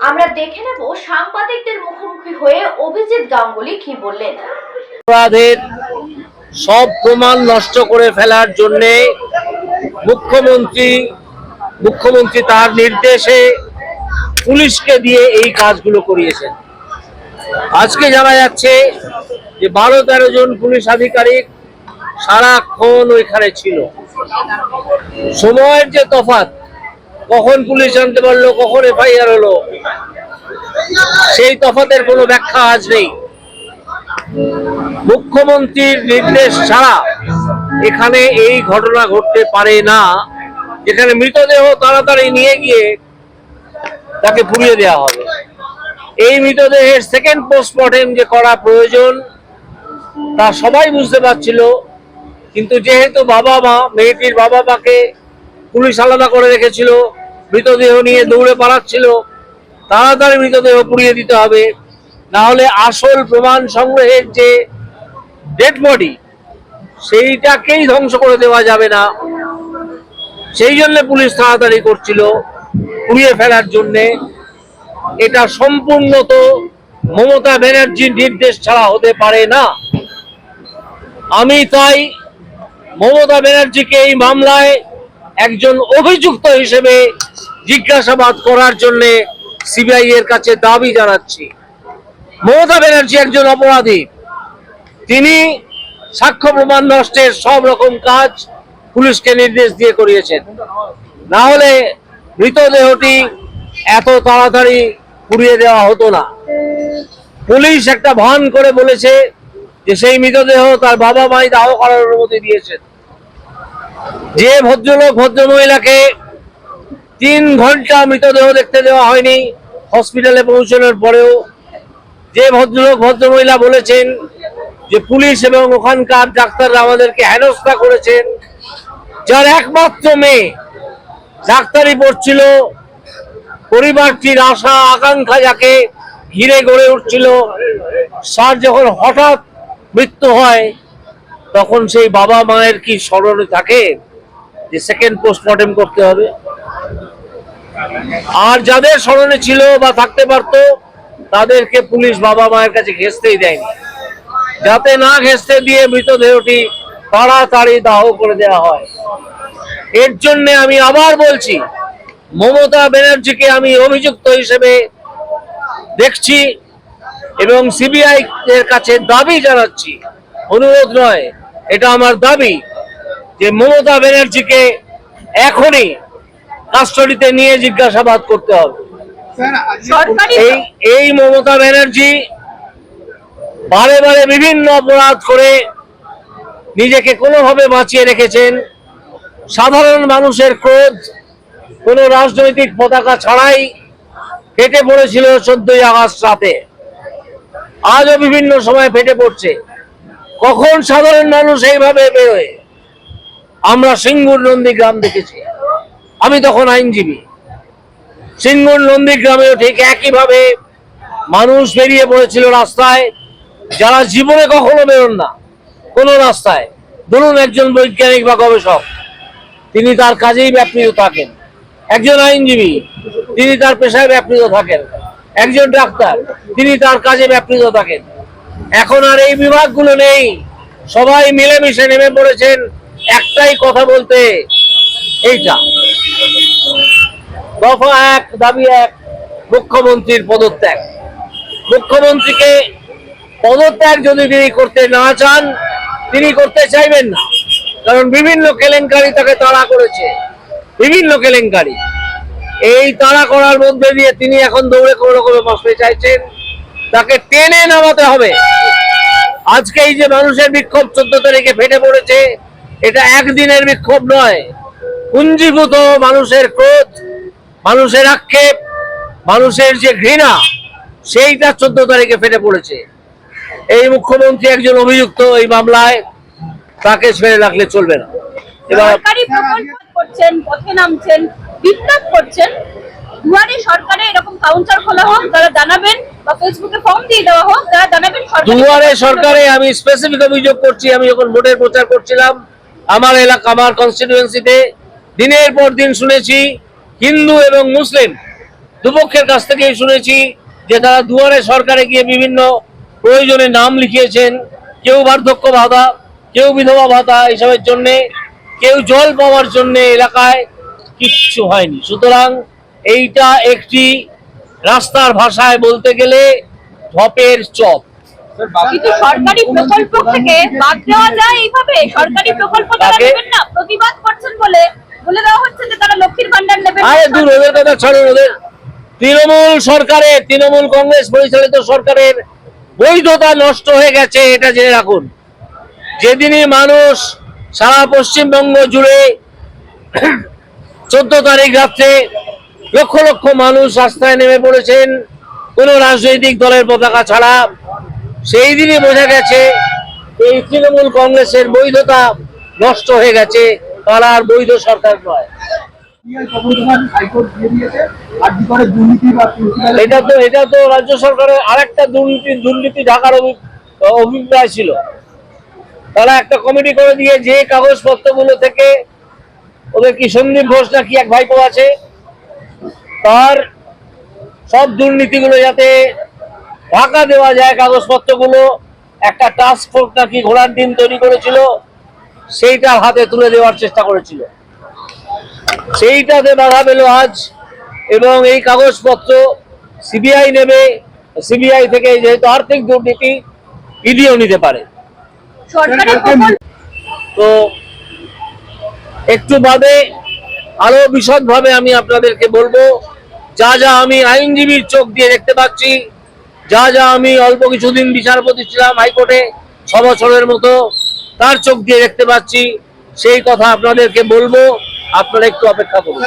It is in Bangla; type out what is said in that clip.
আমরা দেখে নেব সাংবাদিকদের মুখোমুখি হয়ে অভিজিৎ গাঙ্গুলি কি বললেন। অপরাধের সব প্রমাণ নষ্ট করে ফেলার জন্য মুখ্যমন্ত্রী তার নির্দেশে পুলিশকে দিয়ে এই কাজগুলো করিয়েছেন। আজকে জানা যাচ্ছে যে 12-13 জন পুলিশ আধিকারিক সারাক্ষণ ওইখানে ছিল। সময়ের যে তফাৎ, কখন পুলিশ জানতে পারলো, কখন এফআইআর হলো, সেই তফাতের কোনো ব্যাখ্যা আজ নেই। মুখ্যমন্ত্রীর নির্দেশ ছাড়া এখানে এই ঘটনা ঘটতে পারে না, যেখানে মৃতদেহ তাড়াতাড়ি নিয়ে গিয়ে তাকে পুড়িয়ে দেওয়া হবে। এই মৃতদেহের সেকেন্ড পোস্টমর্টেম যে করা প্রয়োজন তা সবাই বুঝতে পারছিল, কিন্তু যেহেতু মেয়েটির বাবা মাকে পুলিশ আলাদা করে রেখেছিল, মৃতদেহ নিয়ে দৌড়ে পালাচ্ছিল, তাড়াতাড়ি মৃতদেহ পুড়িয়ে দিতে হবে, না হলে আসল প্রমাণ সংগ্রহের যে ডেড বডি সেইটাকেই ধ্বংস করে দেওয়া যাবে না। সেই জন্য পুলিশ তাড়াতাড়ি করছিল পুড়িয়ে ফেলার জন্যে। এটা সম্পূর্ণ তো মমতা ব্যানার্জির নির্দেশ ছাড়া হতে পারে না। আমি তাই মমতা ব্যানার্জিকে এই মামলায় একজন অভিযুক্ত হিসেবে জিজ্ঞাসাবাদ করার জন্য সিবিআই এর কাছে দাবি জানাচ্ছি। মমতা ব্যানার্জি একজন অপরাধী, তিনি সাক্ষ্য প্রমাণ নষ্টের সব রকম কাজ পুলিশকে নির্দেশ দিয়ে করিয়েছেন, না হলে মৃতদেহটি এত তাড়াতাড়ি পুড়িয়ে দেওয়া হতো না। পুলিশ একটা ভান করে বলেছে যে সেই মৃতদেহ তার বাবা মাই দাহ করার অনুমতি দিয়েছেন। যে ভদ্রলোক ভদ্রমহিলাকে 3 ঘন্টা মৃতদেহ দেখতে দেওয়া হয়নি হসপিটালে পৌঁছানোর পরেও, যে ভদ্রলোক ভদ্রমহিলা বলেছেন যে পুলিশ এবং ওখানকার ডাক্তাররা আমাদেরকে হেনস্থা করেছেন, যার একমাত্র মেয়ে ডাক্তারি পড়ছিল, পরিবারটির আশা আকাঙ্ক্ষা যাকে ঘিরে গড়ে উঠছিল, তার যখন হঠাৎ মৃত্যু হয় তখন সেই বাবা মায়ের কি স্মরণে থাকে যে সেকেন্ড পোস্টমর্টেম করতে হবে? আর যাদের স্মরণে ছিল বা থাকতে পারত তাদেরকে পুলিশ বাবা মায়ের কাছে ঘেঁষতেই দেয়নি, যাতে না ঘেঁষতে দিয়ে মৃতদেহটি তাড়াতাড়ি দাহ করে দেওয়া হয়। এর জন্য আমি আবার বলছি, মমতা ব্যানার্জিকে আমি অভিযুক্ত হিসেবে দেখছি এবং সিবিআই এর কাছে দাবি জানাচ্ছি, অনুরোধ নয়, এটা আমার দাবি যে মমতা ব্যানার্জিকে এখনই কাস্টডিতে নিয়ে জিজ্ঞাসাবাদ করতে হবে। এই মমতা ব্যানার্জি বারে বারে বিভিন্ন অপরাধ করে নিজেকে কোনোভাবে বাঁচিয়ে রেখেছেন। সাধারণ মানুষের ক্রোধ কোনো রাজনৈতিক পতাকা ছাড়াই ফেটে পড়েছিল 14ই আগস্ট রাতে, আজও বিভিন্ন সময় ফেটে পড়ছে। কখন সাধারণ মানুষ এইভাবে বেরোয়? আমরা সিঙ্গুর নন্দীগ্রাম দেখেছি, আমি তখন আইনজীবী। সিঙ্গুর নন্দীগ্রামেও ঠিক একইভাবে মানুষ বেরিয়ে পড়েছিল রাস্তায়, যারা জীবনে কখনো বেরোন না কোনো রাস্তায়। ধরুন একজন বৈজ্ঞানিক বা গবেষক, তিনি তার কাজেই ব্যাপৃত থাকেন। একজন আইনজীবী, তিনি তার পেশায় ব্যাপৃত থাকেন। একজন ডাক্তার, তিনি তার কাজে ব্যাপৃত থাকেন। এখন আর এই বিভাগগুলো নেই, সবাই মিলেমিশে নেমে পড়েছেন একটাই কথা বলতে, এইটা দফা 1, দাবি 1, মুখ্যমন্ত্রীর পদত্যাগ। মুখ্যমন্ত্রীকে পদত্যাগ যদি তিনি করতে না চান, তিনি করতে চাইবেন না, কারণ বিভিন্ন কেলেঙ্কারি তাকে তাড়া করেছে, বিভিন্ন কেলেঙ্কারি। এই তাড়া করার মধ্যে দিয়ে তিনি এখন দৌড়ে কোনো রকমে বাঁচতে চাইছেন, তাকে টেনে নামাতে হবে। আজকে এই যে মানুষের বিক্ষোভ 14 তারিখে ফেটে পড়েছে, এটা একদিনের বিক্ষোভ নয়, পুঞ্জীভূত মানুষের ক্রোধ, মানুষের আক্ষেপ, মানুষের যে ঘৃণা, সেইটা 14 তারিখে ফেটে পড়েছে। এই মুখ্যমন্ত্রী একজন অভিযুক্ত এই মামলায়, তাকে ছেড়ে রাখলে চলবে না। এবার করছেন, পথে নামছেন, বিক্ষোভ করছেন, দুয়ারে সরকারে এরকম কাউন্টার খোলা হোক, তারা জানাবেন, বা ফেসবুকে ফর্ম দিয়ে দেওয়া হোক, তারা জানাবেন। দুয়ারে সরকারে আমি স্পেসিফিক অভিযোগ করছি, আমি যখন ভোটের প্রচার করছিলাম আমার এলাকা, আমার কনস্টিটিউয়েন্সিতে দিনের পর দিন শুনেছি হিন্দু এবং মুসলিম দুপক্ষের কাছ থেকেই শুনেছি যে তারা দুয়ারে সরকারে গিয়ে বিভিন্ন প্রয়োজনে নাম লিখিয়েছেন, কেউ বার্ধক্য ভাতা, কেউ বিধবা ভাতা এসবের জন্যে, কেউ জল পাওয়ার জন্যে এলাকায় কিচ্ছু হয়নি। সুতরাং এইটা একটি রাস্তার ভাষায় বলতে গেলে ঢপের চপ। কিন্তু সরকারি প্রকল্প থেকে বাদ দেওয়া যায় এইভাবে? সরকারি প্রকল্প তারা তাকে- নেবেন না, প্রতিবাদ করছেন বলে দেওয়া হচ্ছে যে তারা লক্ষ্মীর ভান্ডার নেবেন না। আরে দূর, ওদের কথা ছাড়ুন। ওদের তৃণমূল কংগ্রেস পরিচালিত সরকারের বৈধতা নষ্ট হয়ে গেছে, এটা জেনে রাখুন। যেদিনই মানুষ সারা পশ্চিমবঙ্গ জুড়ে 14 তারিখ রাত্রে লক্ষ লক্ষ মানুষ রাস্তায় নেমে পড়েছেন কোন রাজনৈতিক দলের পতাকা ছাড়া, সেই দিনই বোঝা গেছে এই তৃণমূল কংগ্রেসের বৈধতা নষ্ট হয়ে গেছে, তারা আর বৈধ সরকার নয়। এটা তো রাজ্য সরকারের আরেকটা দুর্নীতি ঢাকার অভিপ্রায় ছিল। তারা একটা কমিটি করে দিয়ে যে কাগজপত্রগুলো থেকে, ওদের কি সন্দীপ ঘোষ নাকি এক ভাইপো আছে, তার সব দুর্নীতিগুলো যাতে ঢাকা দেওয়া যায়, কাগজপত্রগুলো একটা টাস্ক ফোর্স নাকি ঘোড়ার ডিম তৈরি করেছিল, সেইটার হাতে তুলে দেওয়ার চেষ্টা করেছিল। সেইটাতে বাধা পেল আজ, এবং এই কাগজপত্র সিবিআই নেবে। সিবিআই থেকে যেহেতু আর্থিক দুর্নীতি, ইডিও নিতে পারে। সরকারি প্রকল্প তো একটু বাদে আরো বিশদভাবে আমি আপনাদেরকে বলবো, যা যা আমি আইনজীবীর চোখ দিয়ে দেখতে পাচ্ছি, যা যা আমি অল্প কিছুদিন বিচারপতি ছিলাম হাইকোর্টে 6 বছরের মতো, তার চোখ দিয়ে দেখতে পাচ্ছি, সেই কথা আপনাদেরকে বলবো। আপনারা একটু অপেক্ষা করুন।